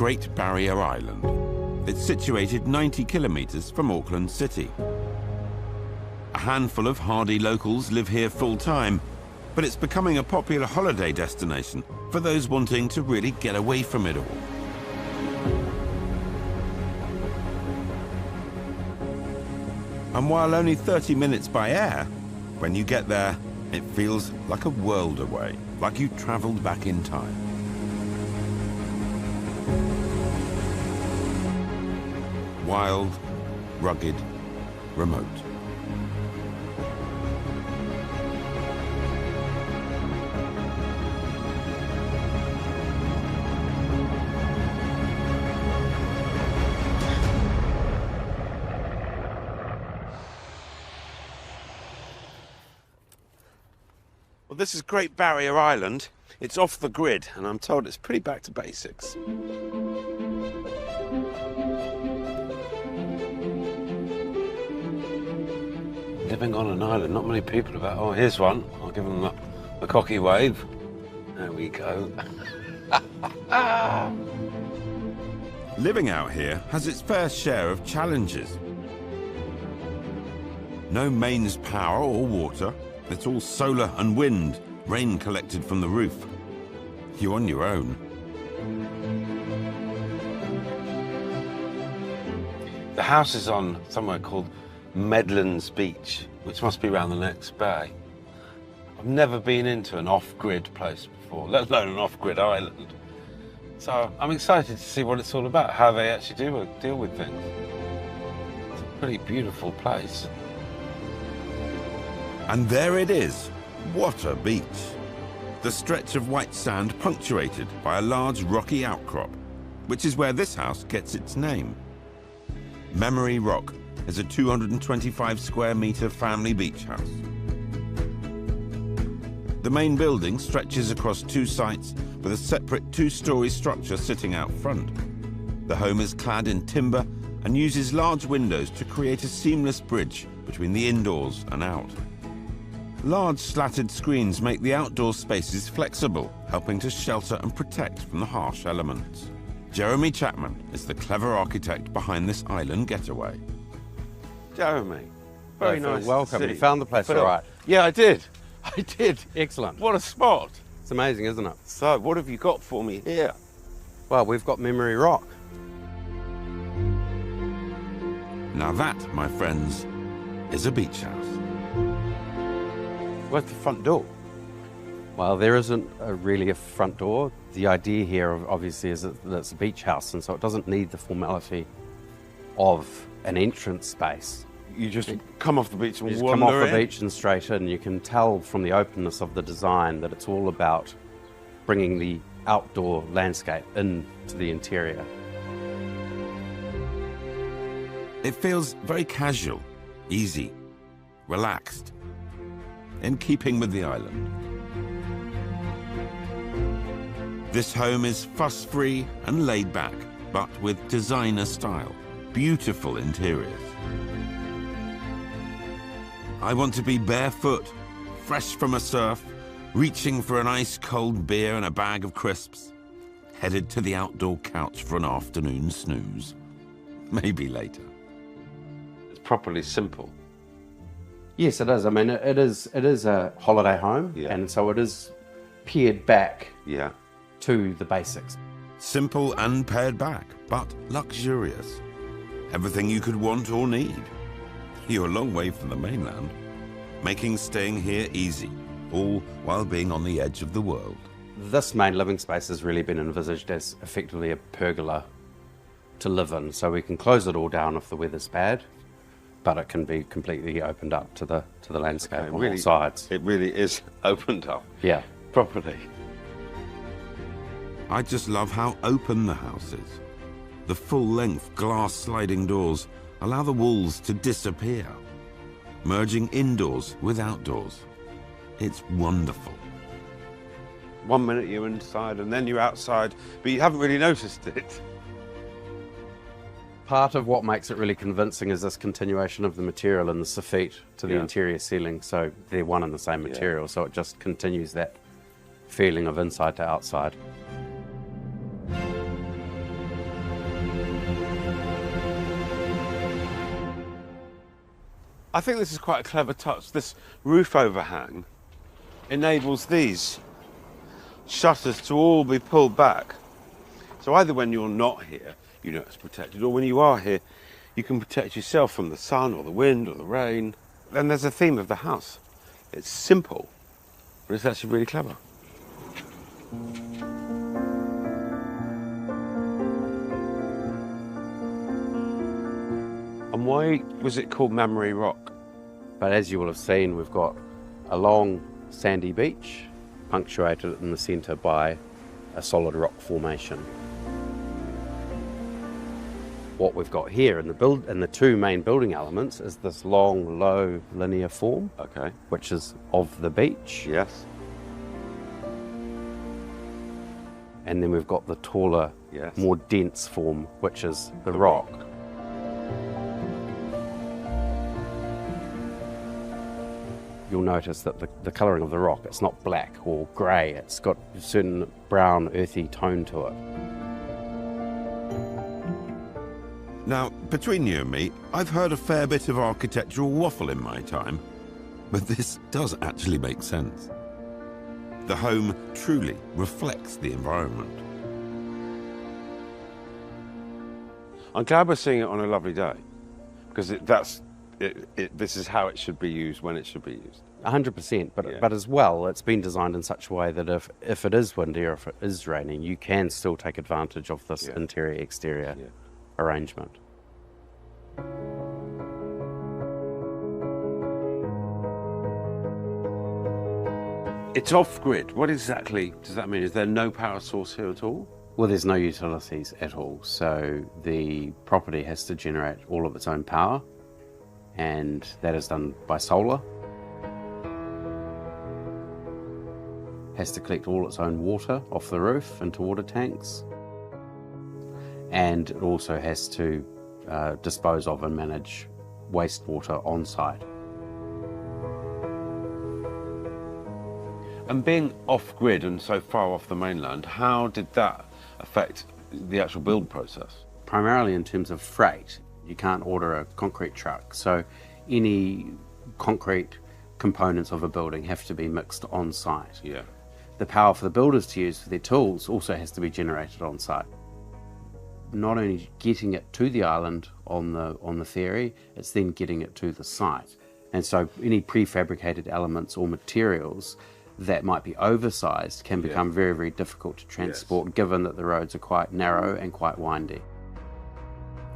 Great Barrier Island. It's situated 90 kilometres from Auckland City. A handful of hardy locals live here full-time, but it's becoming a popular holiday destination for those wanting to really get away from it all. And while only 30 minutes by air, when you get there, it feels like a world away, like you travelled back in time. Wild, rugged, remote. Well, this is Great Barrier Island. It's off the grid, and I'm told it's pretty back to basics. Living on an island, not many people about. Oh, here's one. I'll give them the cocky wave. There we go. Living out here has its fair share of challenges. No mains power or water. It's all solar and wind, rain collected from the roof. You're on your own. The house is on somewhere called Medlands Beach, which must be around the next bay. I've never been into an off-grid place before, let alone an off-grid island. So I'm excited to see what it's all about, how they actually deal with things. It's a pretty beautiful place. And there it is. What a beach. The stretch of white sand punctuated by a large rocky outcrop, which is where this house gets its name. Memory Rock is a 225 square metre family beach house. The main building stretches across two sites with a separate two-storey structure sitting out front. The home is clad in timber and uses large windows to create a seamless bridge between the indoors and out. Large slatted screens make the outdoor spaces flexible, helping to shelter and protect from the harsh elements. Jeremy Chapman is the clever architect behind this island getaway. Jeremy, very nice. Welcome. You found the place all right? Yeah, I did. I did. Excellent. What a spot. It's amazing, isn't it? So, what have you got for me here? Well, we've got Memory Rock. Now that, my friends, is a beach house. Where's the front door? Well, there isn't really a front door. The idea here, obviously, is that it's a beach house, and so it doesn't need the formality of an entrance space. You just come off the beach and you just wander come off in? the beach and straight in. You can tell from the openness of the design that it's all about bringing the outdoor landscape into the interior. It feels very casual, easy, relaxed, in keeping with the island. This home is fuss-free and laid back, but with designer style, beautiful interiors. I want to be barefoot, fresh from a surf, reaching for an ice-cold beer and a bag of crisps, headed to the outdoor couch for an afternoon snooze. Maybe later. It's properly simple. Yes, it is. I mean, it is a holiday home, and so it is pared back to the basics. Simple and pared back, but luxurious. Everything you could want or need. You're a long way from the mainland, making staying here easy, all while being on the edge of the world. This main living space has really been envisaged as effectively a pergola to live in, so we can close it all down if the weather's bad, but it can be completely opened up to the landscape on all sides. It really is opened up. Yeah. Properly. I just love how open the house is. The full-length glass sliding doors allow the walls to disappear, merging indoors with outdoors. It's wonderful. 1 minute you're inside and then you're outside, but you haven't really noticed it. Part of what makes it really convincing is this continuation of the material and the soffit to the interior ceiling, so they're one and the same material, so it just continues that feeling of inside to outside. I think this is quite a clever touch. This roof overhang enables these shutters to all be pulled back. So either when you're not here, you know it's protected, or when you are here, you can protect yourself from the sun or the wind or the rain. And there's a theme of the house. It's simple, but it's actually really clever. And why was it called Memory Rock? But as you will have seen, we've got a long sandy beach punctuated in the centre by a solid rock formation. What we've got here in the two main building elements is this long, low, linear form, Okay. which is of the beach. Yes. And then we've got the taller, Yes. more dense form, which is the rock. You'll notice that the colouring of the rock, it's not black or grey, it's got a certain brown, earthy tone to it. Now, between you and me, I've heard a fair bit of architectural waffle in my time, but this does actually make sense. The home truly reflects the environment. I'm glad we're seeing it on a lovely day, because this is how it should be used when it should be used. 100%, Yeah. but as well, it's been designed in such a way that if it is windy or if it is raining, you can still take advantage of this Yeah. interior-exterior Yeah. arrangement. It's off-grid. What exactly does that mean? Is there no power source here at all? Well, there's no utilities at all, so the property has to generate all of its own power, and that is done by solar. Has to collect all its own water off the roof into water tanks, and it also has to dispose of and manage wastewater on site. And being off-grid and so far off the mainland, how did that affect the actual build process? Primarily in terms of freight, you can't order a concrete truck, so any concrete components of a building have to be mixed on site. Yeah. The power for the builders to use for their tools also has to be generated on site. Not only getting it to the island on the ferry, it's then getting it to the site. And so any prefabricated elements or materials that might be oversized can become very, very difficult to transport, given that the roads are quite narrow and quite windy.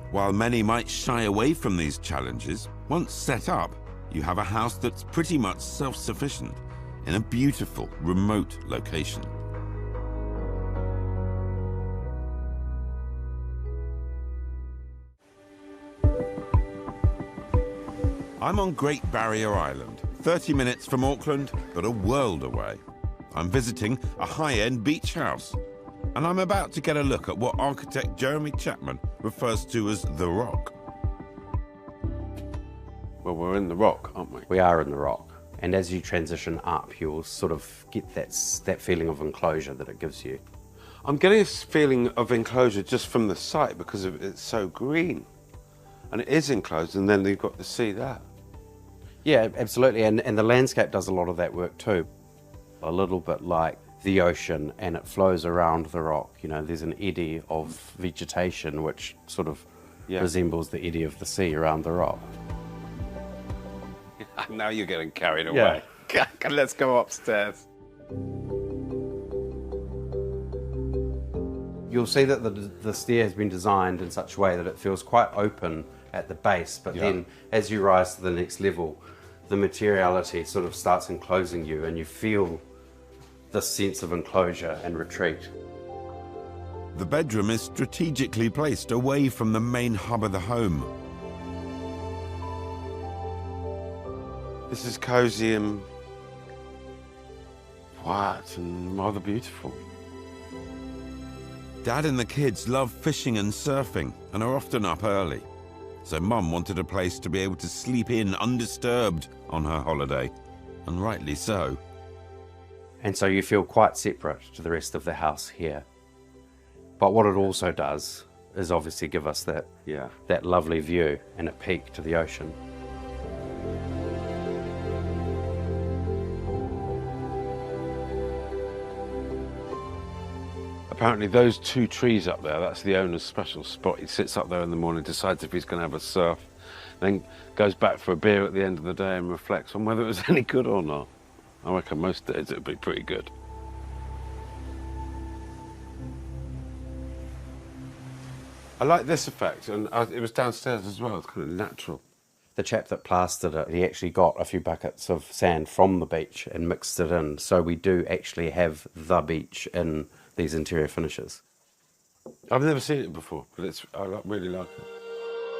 While many might shy away from these challenges, once set up, you have a house that's pretty much self-sufficient in a beautiful, remote location. I'm on Great Barrier Island, 30 minutes from Auckland, but a world away. I'm visiting a high-end beach house, and I'm about to get a look at what architect Jeremy Chapman refers to as the Rock. Well, we're in the Rock, aren't we? We are in the rock, and as you transition up, you'll sort of get that feeling of enclosure that it gives you. I'm getting a feeling of enclosure just from the site because it's so green. And it is enclosed, and then you've got the sea there. Yeah, absolutely, and the landscape does a lot of that work too. A little bit like the ocean, and it flows around the rock. You know, there's an eddy of vegetation which sort of resembles the eddy of the sea around the rock. Now you're getting carried away. Yeah. Let's go upstairs. You'll see that the stair has been designed in such a way that it feels quite open at the base, but then as you rise to the next level, the materiality sort of starts enclosing you, and you feel this sense of enclosure and retreat. The bedroom is strategically placed away from the main hub of the home. This is cosy and quiet and rather beautiful. Dad and the kids love fishing and surfing and are often up early. So Mum wanted a place to be able to sleep in undisturbed on her holiday, and rightly so. And so you feel quite separate to the rest of the house here. But what it also does is obviously give us that lovely view and a peek to the ocean. Apparently those 2 trees up there, that's the owner's special spot. He sits up there in the morning, decides if he's going to have a surf, then goes back for a beer at the end of the day and reflects on whether it was any good or not. I reckon most days it'd be pretty good. I like this effect, and it was downstairs as well. It's kind of natural. The chap that plastered it, he actually got a few buckets of sand from the beach and mixed it in. So we do actually have the beach in these interior finishes. I've never seen it before, but really like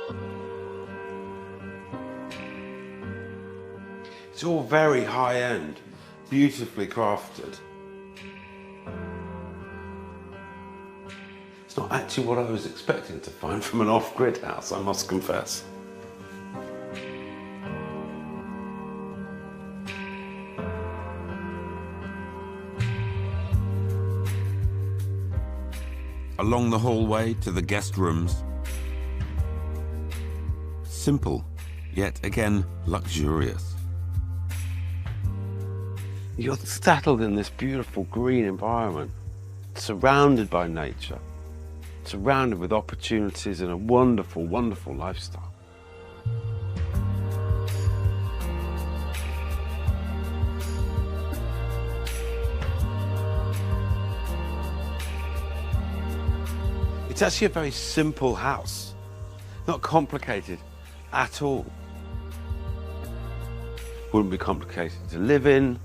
it. It's all very high-end, beautifully crafted. It's not actually what I was expecting to find from an off-grid house, I must confess. Along the hallway to the guest rooms. Simple, yet again luxurious. You're settled in this beautiful green environment, surrounded by nature, surrounded with opportunities and a wonderful, wonderful lifestyle. It's actually a very simple house, not complicated at all. Wouldn't be complicated to live in.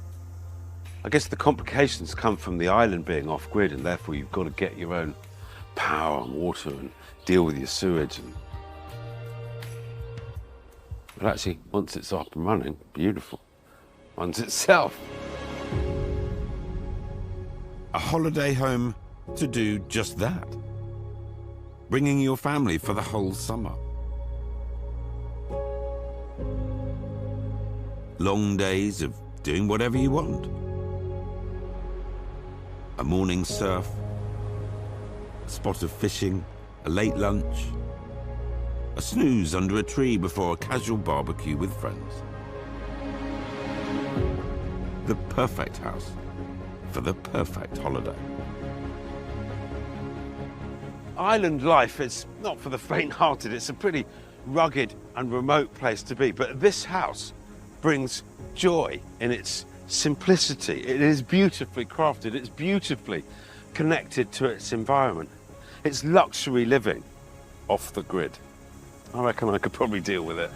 I guess the complications come from the island being off-grid, and therefore you've got to get your own power and water and deal with your sewage. But actually, once it's up and running, beautiful. Runs itself. A holiday home to do just that. Bringing your family for the whole summer. Long days of doing whatever you want. A morning surf, a spot of fishing, a late lunch, a snooze under a tree before a casual barbecue with friends. The perfect house for the perfect holiday. Island life is not for the faint-hearted. It's a pretty rugged and remote place to be, but this house brings joy in its simplicity. It is beautifully crafted. It's beautifully connected to its environment. It's luxury living off the grid. I reckon I could probably deal with it.